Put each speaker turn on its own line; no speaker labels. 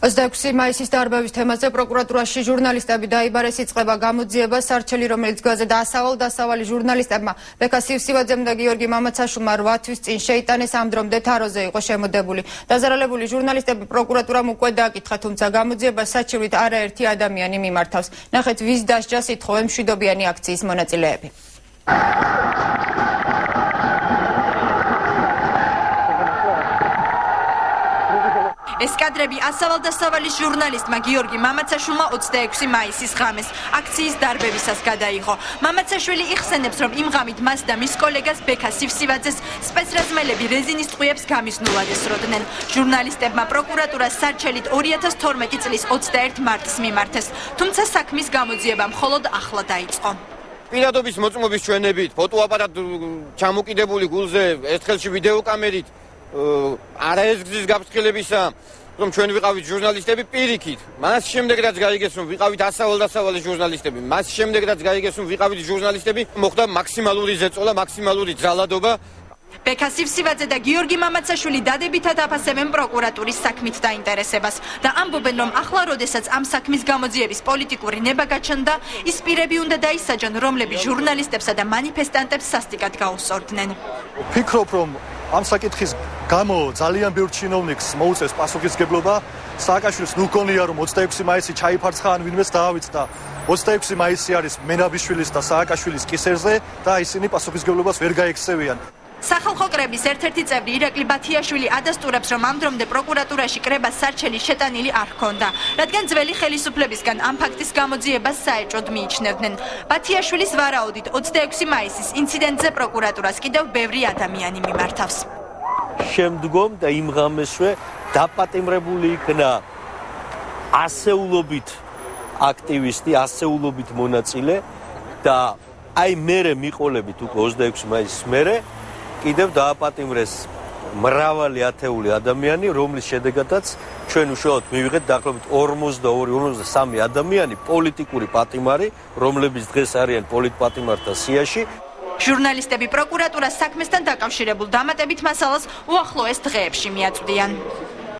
26 მაისის დარბევის თემაზე პროკურატურაში ჟურნალისტები დაიბარეს იწყება გამოძიება სარჩელი, რომელიც გვაზე დასავალი ჟურნალისტებმა ბექა სივსივაძემ და გიორგი მამაცაშვილმა 8 თვის წინ შეიტანეს, ამ დრომდე თაროზე იყო შემოდებული. დაზარალებული ჟურნალისტები პროკურატურამ უკვე დააკითხა, თუმცა გამოძიებას საჩივრით არაერთი ადამიანი მიმართავს. ნახეთ, ვის დასჯას ითხოვენ მშვიდობიანი აქციის მონაწილეები.
ეს კადრები ასავალ-დასავალის ჟურნალისტმა გიორგი მამაცაშვილმა 26 მაისის ღამეს აქციის დარბევისას გადაიღო. მამაცაშვილი იხსენებს, რომ იმ ღამით მას და მის კოლეგას ბექა სივსივაძეს სპეცრაზმელები რეზინის ტყვიებს გამიზნულად ესროდნენ. ჟურნალისტებმა პროკურატურას სარჩელით 2012 წლის 21 მარტს მიმართეს, თუმცა საქმის გამოძიება მხოლოდ ახლა დაიწყო.
პირადობის მოწმობის ჩვენებით, ფოტოაპარატ ჩამოკიდებული გულზე, ერთხელში ვიდეოკამერით არაერთგზის გაფრთხილებისა, რომ ჩვენ ვიყავით ჟურნალისტები პირიქით. მას შემდეგ რაც გაიგეს, რომ ვიყავით ასავალ-დასავალი ჟურნალისტები, მას შემდეგ რაც გაიგეს, რომ ვიყავით ჟურნალისტები, მოხდა მაქსიმალური ზეწოლა, მაქსიმალური ძალადობა.
ბექა სივსივაძე და გიორგი მამაცაშვილი დადებითად აფასებენ პროკურატურის საქმით დაინტერესებას და ამბობენ, რომ ახლა, როდესაც ამ საქმის გამოძიების პოლიტიკური ნება გაჩნდა, ის პირები უნდა დაისაჯონ, რომლებიც ჟურნალისტებსა და მანიფესტანტებს სასტიკად გაუსწორდნენ.
ვფიქრობ, რომ ამ საკითხის გამო ძალიან ბევრ ჩინოვნიკს მოუწევს პასუხისმგებლობა. სააკაშვილს ნუ ჰქონია, რომ 26 მაისი ჩაიფარცხა ან ვინმეს დაავიწყდა. 26 მაისი არის მენაბიშვილის და სააკაშვილის კისერზე და ისინი პასუხისმგებლობას ვერ გაექცევიან.
სახალხო კრების ერთ-ერთი წევრი ირაკლი ბათიაშვილი ადასტურებს, რომ ამ დრომდე პროკურატურაში კრებას სარჩელი შეტანილი არ ჰქონდა, რადგან ძველი ხელისუფლებისგან ამ ფაქტის გამოძიებას საეჭვოდ მიიჩნევდნენ. ბათიაშვილის ვარაუდით 26 მაისის ინციდენტზე პროკურატურას კიდევ ბევრი ადამიანი მიმართავს.
შემდგომ და იმ ღამესვე დაპატიმრებული იქნა ასეულობით აქტივისტი, ასეულობით მონაწილე და აი მერე მიყოლებით უკვე 26 მაისის მერე კიდევ დააპატიმრეს მრავალი ათეული ადამიანი, რომლის შედეგადაც ჩვენ უშუალოდ მივიღეთ დაახლოებით 42-43 ადამიანი პოლიტიკური პატიმარი, რომლებიც დღეს არიან პოლიტპატიმართა სიაში.
ჟურნალისტები პროკურატურას საქმესთან დაკავშირებულ დამატებით მასალას უახლოეს დღეებში მიაწვდიან.